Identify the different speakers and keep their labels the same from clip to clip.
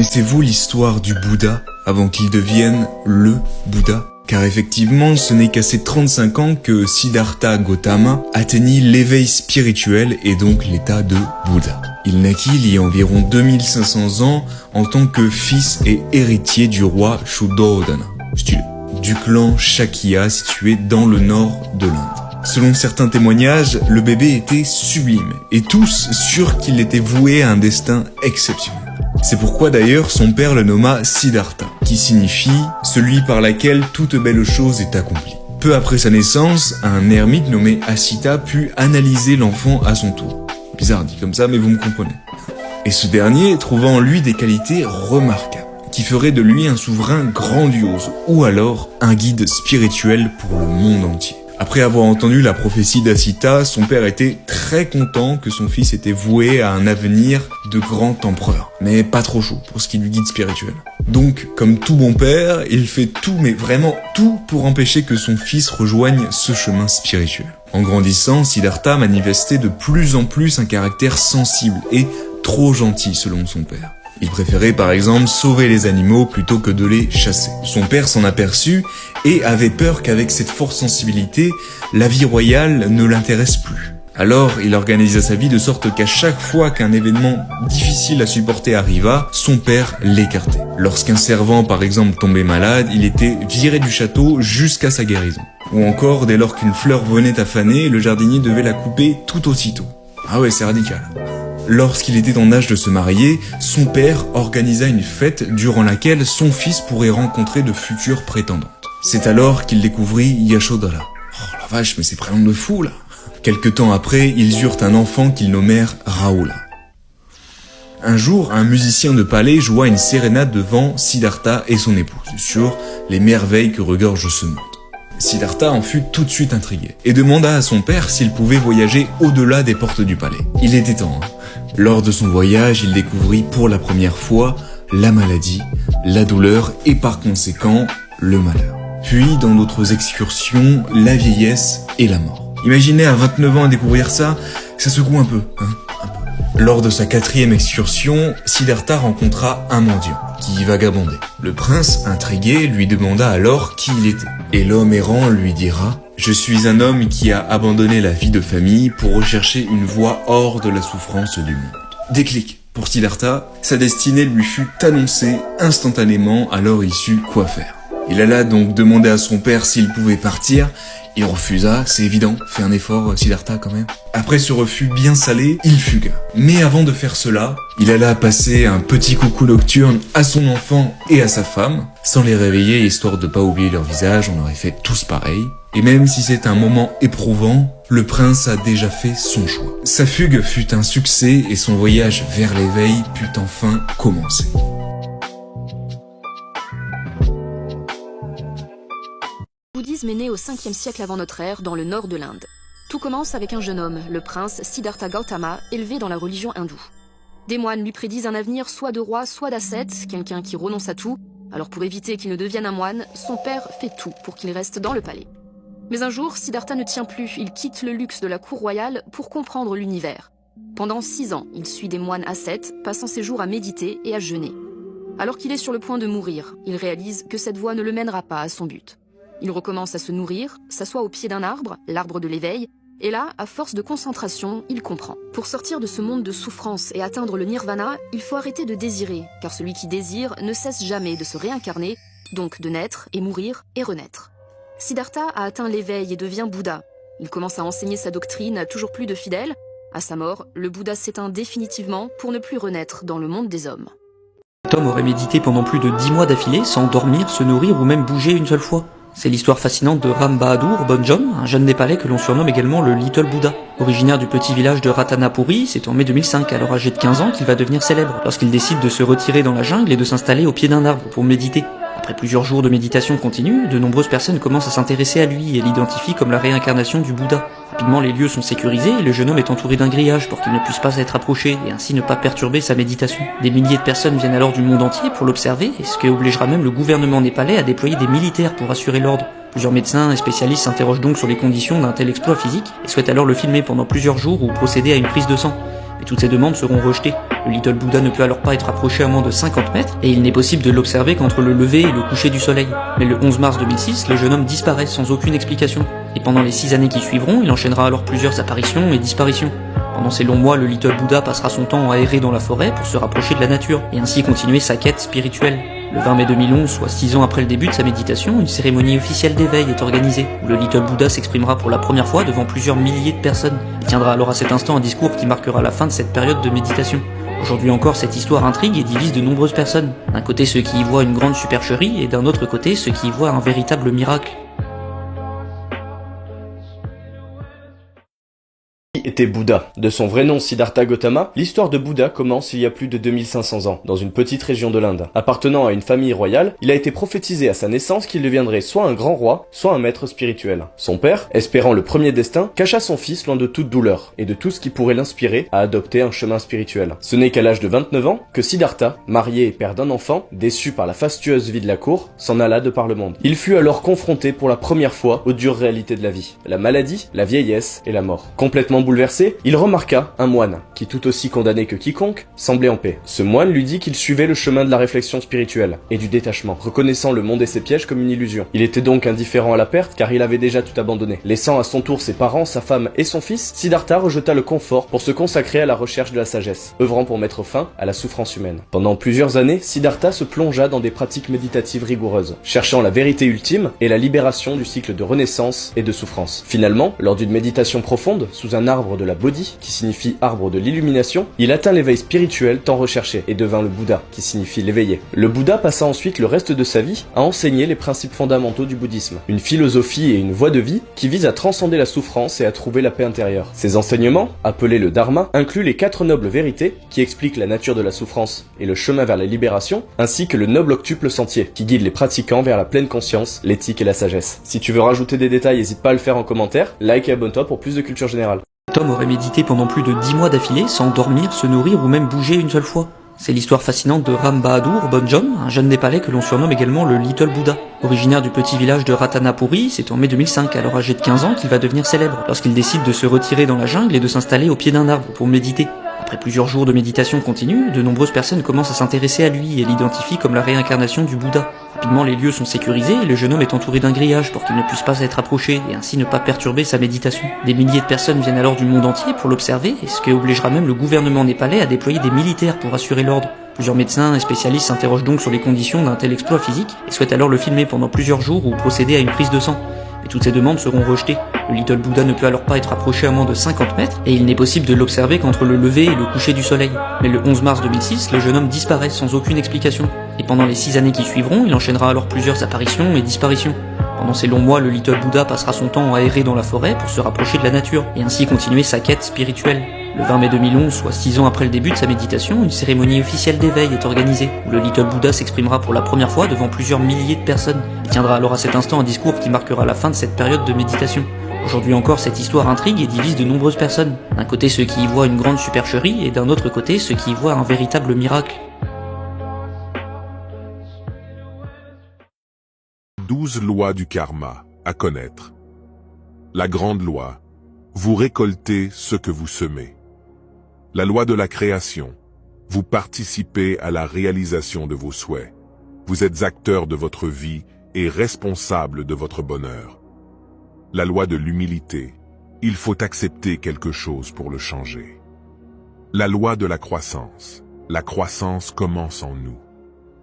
Speaker 1: Racontez-vous l'histoire du Bouddha avant qu'il devienne le Bouddha? Car effectivement, ce n'est qu'à ses 35 ans que Siddhartha Gautama atteignit l'éveil spirituel et donc l'état de Bouddha. Il naquit il y a environ 2500 ans en tant que fils et héritier du roi Shuddhodana, du clan Shakya situé dans le nord de l'Inde. Selon certains témoignages, le bébé était sublime et tous sûrs qu'il était voué à un destin exceptionnel. C'est pourquoi d'ailleurs son père le nomma Siddhartha, qui signifie « celui par laquelle toute belle chose est accomplie ». Peu après sa naissance, un ermite nommé Asita put analyser l'enfant à son tour. Bizarre dit comme ça, mais vous me comprenez. Et ce dernier trouva en lui des qualités remarquables, qui feraient de lui un souverain grandiose, ou alors un guide spirituel pour le monde entier. Après avoir entendu la prophétie d'Asita, son père était très content que son fils était voué à un avenir de grand empereur, mais pas trop chaud pour ce qui est du guide spirituel. Donc, comme tout bon père, il fait tout, mais vraiment tout, pour empêcher que son fils rejoigne ce chemin spirituel. En grandissant, Siddhartha manifestait de plus en plus un caractère sensible et trop gentil selon son père. Il préférait par exemple sauver les animaux plutôt que de les chasser. Son père s'en aperçut et avait peur qu'avec cette forte sensibilité, la vie royale ne l'intéresse plus. Alors il organisa sa vie de sorte qu'à chaque fois qu'un événement difficile à supporter arriva, son père l'écartait. Lorsqu'un servant par exemple tombait malade, il était viré du château jusqu'à sa guérison. Ou encore dès lors qu'une fleur venait à faner, le jardinier devait la couper tout aussitôt. Ah ouais, c'est radical. Lorsqu'il était en âge de se marier, son père organisa une fête durant laquelle son fils pourrait rencontrer de futures prétendantes. C'est alors qu'il découvrit Yashodhara. Oh la vache, mais c'est prénom de fou là. Quelque temps après, ils eurent un enfant qu'ils nommèrent Rahula. Un jour, un musicien de palais joua une sérénade devant Siddhartha et son épouse, sur les merveilles que regorge ce monde. Siddhartha en fut tout de suite intrigué, et demanda à son père s'il pouvait voyager au-delà des portes du palais. Il était temps, hein. Lors de son voyage, il découvrit pour la première fois la maladie, la douleur et par conséquent, le malheur. Puis, dans d'autres excursions, la vieillesse et la mort. Imaginez à 29 ans à découvrir ça secoue un peu, hein, un peu. Lors de sa 4e excursion, Siddhartha rencontra un mendiant qui vagabondait. Le prince, intrigué, lui demanda alors qui il était. Et l'homme errant lui dira « Je suis un homme qui a abandonné la vie de famille pour rechercher une voie hors de la souffrance du monde. » Déclic. Pour Siddhartha, sa destinée lui fut annoncée instantanément, alors il sut quoi faire. Il alla donc demander à son père s'il pouvait partir. Il refusa, c'est évident, fait un effort Siddhartha quand même. Après ce refus bien salé, il fugua. Mais avant de faire cela, il alla passer un petit coucou nocturne à son enfant et à sa femme, sans les réveiller histoire de pas oublier leur visage, on aurait fait tous pareil. Et même si c'est un moment éprouvant, le prince a déjà fait son choix. Sa fugue fut un succès et son voyage vers l'éveil put enfin commencer.
Speaker 2: Le bouddhisme est né au 5e siècle avant notre ère dans le nord de l'Inde. Tout commence avec un jeune homme, le prince Siddhartha Gautama, élevé dans la religion hindoue. Des moines lui prédisent un avenir soit de roi, soit d'ascète, quelqu'un qui renonce à tout. Alors pour éviter qu'il ne devienne un moine, son père fait tout pour qu'il reste dans le palais. Mais un jour, Siddhartha ne tient plus, il quitte le luxe de la cour royale pour comprendre l'univers. Pendant 6 ans, il suit des moines ascètes, passant ses jours à méditer et à jeûner. Alors qu'il est sur le point de mourir, il réalise que cette voie ne le mènera pas à son but. Il recommence à se nourrir, s'assoit au pied d'un arbre, l'arbre de l'éveil, et là, à force de concentration, il comprend. Pour sortir de ce monde de souffrance et atteindre le nirvana, il faut arrêter de désirer, car celui qui désire ne cesse jamais de se réincarner, donc de naître et mourir et renaître. Siddhartha a atteint l'éveil et devient Bouddha. Il commence à enseigner sa doctrine à toujours plus de fidèles. À sa mort, le Bouddha s'éteint définitivement pour ne plus renaître dans le monde des hommes.
Speaker 3: Cet homme aurait médité pendant plus de 10 mois d'affilée sans dormir, se nourrir ou même bouger une seule fois. C'est l'histoire fascinante de Ram Bahadur Bonjom, un jeune Népalais que l'on surnomme également le Little Buddha. Originaire du petit village de Ratanapuri, c'est en mai 2005, alors âgé de 15 ans, qu'il va devenir célèbre, lorsqu'il décide de se retirer dans la jungle et de s'installer au pied d'un arbre pour méditer. Après plusieurs jours de méditation continue, de nombreuses personnes commencent à s'intéresser à lui et l'identifient comme la réincarnation du Bouddha. Rapidement, les lieux sont sécurisés et le jeune homme est entouré d'un grillage pour qu'il ne puisse pas être approché et ainsi ne pas perturber sa méditation. Des milliers de personnes viennent alors du monde entier pour l'observer, et ce qui obligera même le gouvernement népalais à déployer des militaires pour assurer l'ordre. Plusieurs médecins et spécialistes s'interrogent donc sur les conditions d'un tel exploit physique et souhaitent alors le filmer pendant plusieurs jours ou procéder à une prise de sang. Mais toutes ces demandes seront rejetées. Le Little Buddha ne peut alors pas être approché à moins de 50 mètres, et il n'est possible de l'observer qu'entre le lever et le coucher du soleil. Mais le 11 mars 2006, le jeune homme disparaît sans aucune explication. Et pendant les 6 années qui suivront, il enchaînera alors plusieurs apparitions et disparitions. Pendant ces longs mois, le Little Buddha passera son temps à errer dans la forêt pour se rapprocher de la nature, et ainsi continuer sa quête spirituelle. Le 20 mai 2011, soit 6 ans après le début de sa méditation, une cérémonie officielle d'éveil est organisée, où le Little Buddha s'exprimera pour la première fois devant plusieurs milliers de personnes. Il tiendra alors à cet instant un discours qui marquera la fin de cette période de méditation. Aujourd'hui encore, cette histoire intrigue et divise de nombreuses personnes. D'un côté ceux qui y voient une grande supercherie, et d'un autre côté ceux qui y voient un véritable miracle.
Speaker 4: Était Bouddha. De son vrai nom Siddhartha Gautama, l'histoire de Bouddha commence il y a plus de 2500 ans, dans une petite région de l'Inde. Appartenant à une famille royale, il a été prophétisé à sa naissance qu'il deviendrait soit un grand roi, soit un maître spirituel. Son père, espérant le premier destin, cacha son fils loin de toute douleur, et de tout ce qui pourrait l'inspirer à adopter un chemin spirituel. Ce n'est qu'à l'âge de 29 ans, que Siddhartha, marié et père d'un enfant, déçu par la fastueuse vie de la cour, s'en alla de par le monde. Il fut alors confronté pour la première fois aux dures réalités de la vie, la maladie, la vieillesse et la mort. Complètement bouleversé, il remarqua un moine, qui tout aussi condamné que quiconque, semblait en paix. Ce moine lui dit qu'il suivait le chemin de la réflexion spirituelle et du détachement, reconnaissant le monde et ses pièges comme une illusion. Il était donc indifférent à la perte car il avait déjà tout abandonné. Laissant à son tour ses parents, sa femme et son fils, Siddhartha rejeta le confort pour se consacrer à la recherche de la sagesse, œuvrant pour mettre fin à la souffrance humaine. Pendant plusieurs années, Siddhartha se plongea dans des pratiques méditatives rigoureuses, cherchant la vérité ultime et la libération du cycle de renaissance et de souffrance. Finalement, lors d'une méditation profonde, sous un arbre de la Bodhi, qui signifie arbre de l'illumination, il atteint l'éveil spirituel tant recherché et devint le Bouddha, qui signifie l'éveillé. Le Bouddha passa ensuite le reste de sa vie à enseigner les principes fondamentaux du bouddhisme, une philosophie et une voie de vie qui vise à transcender la souffrance et à trouver la paix intérieure. Ses enseignements, appelés le Dharma, incluent les 4 nobles vérités qui expliquent la nature de la souffrance et le chemin vers la libération, ainsi que le noble octuple sentier qui guide les pratiquants vers la pleine conscience, l'éthique et la sagesse. Si tu veux rajouter des détails, n'hésite pas à le faire en commentaire, like et abonne-toi pour plus de culture générale.
Speaker 3: Tom aurait médité pendant plus de 10 mois d'affilée sans dormir, se nourrir ou même bouger une seule fois. C'est l'histoire fascinante de Ram Bahadur Bonjom, un jeune Népalais que l'on surnomme également le Little Buddha. Originaire du petit village de Ratanapuri, c'est en mai 2005, alors âgé de 15 ans, qu'il va devenir célèbre, lorsqu'il décide de se retirer dans la jungle et de s'installer au pied d'un arbre pour méditer. Après plusieurs jours de méditation continue, de nombreuses personnes commencent à s'intéresser à lui et l'identifient comme la réincarnation du Bouddha. Rapidement, les lieux sont sécurisés et le jeune homme est entouré d'un grillage pour qu'il ne puisse pas être approché et ainsi ne pas perturber sa méditation. Des milliers de personnes viennent alors du monde entier pour l'observer, et ce qui obligera même le gouvernement népalais à déployer des militaires pour assurer l'ordre. Plusieurs médecins et spécialistes s'interrogent donc sur les conditions d'un tel exploit physique et souhaitent alors le filmer pendant plusieurs jours ou procéder à une prise de sang. Mais toutes ces demandes seront rejetées. Le Little Buddha ne peut alors pas être approché à moins de 50 mètres, et il n'est possible de l'observer qu'entre le lever et le coucher du soleil. Mais le 11 mars 2006, le jeune homme disparaît sans aucune explication. Et pendant les 6 années qui suivront, il enchaînera alors plusieurs apparitions et disparitions. Pendant ces longs mois, le Little Buddha passera son temps à errer dans la forêt pour se rapprocher de la nature, et ainsi continuer sa quête spirituelle. Le 20 mai 2011, soit 6 ans après le début de sa méditation, une cérémonie officielle d'éveil est organisée, où le Little Buddha s'exprimera pour la première fois devant plusieurs milliers de personnes. Il tiendra alors à cet instant un discours qui marquera la fin de cette période de méditation. Aujourd'hui encore, cette histoire intrigue et divise de nombreuses personnes. D'un côté ceux qui y voient une grande supercherie, et d'un autre côté ceux qui y voient un véritable miracle.
Speaker 5: 12 lois du karma à connaître. La grande loi. Vous récoltez ce que vous semez. La loi de la création. Vous participez à la réalisation de vos souhaits. Vous êtes acteur de votre vie et responsable de votre bonheur. La loi de l'humilité. Il faut accepter quelque chose pour le changer. La loi de la croissance. La croissance commence en nous.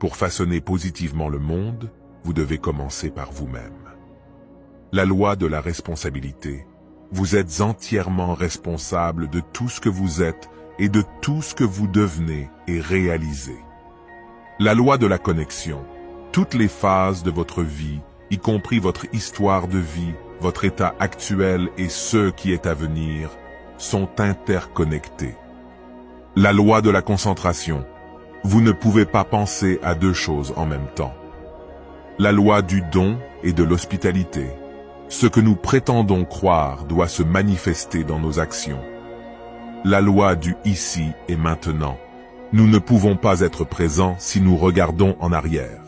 Speaker 5: Pour façonner positivement le monde, vous devez commencer par vous-même. La loi de la responsabilité. Vous êtes entièrement responsable de tout ce que vous êtes et de tout ce que vous devenez et réalisez. La loi de la connexion. Toutes les phases de votre vie, y compris votre histoire de vie, votre état actuel et ce qui est à venir, sont interconnectés. La loi de la concentration. Vous ne pouvez pas penser à 2 choses en même temps. La loi du don et de l'hospitalité. Ce que nous prétendons croire doit se manifester dans nos actions. La loi du ici et maintenant. Nous ne pouvons pas être présents si nous regardons en arrière.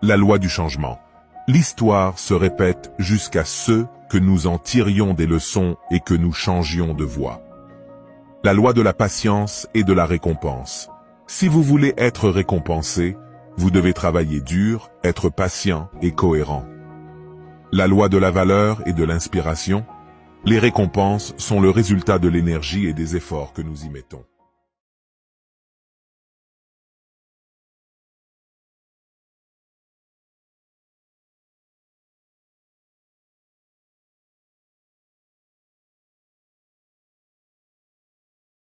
Speaker 5: La loi du changement. L'histoire se répète jusqu'à ce que nous en tirions des leçons et que nous changions de voie. La loi de la patience et de la récompense. Si vous voulez être récompensé, vous devez travailler dur, être patient et cohérent. La loi de la valeur et de l'inspiration. Les récompenses sont le résultat de l'énergie et des efforts que nous y mettons.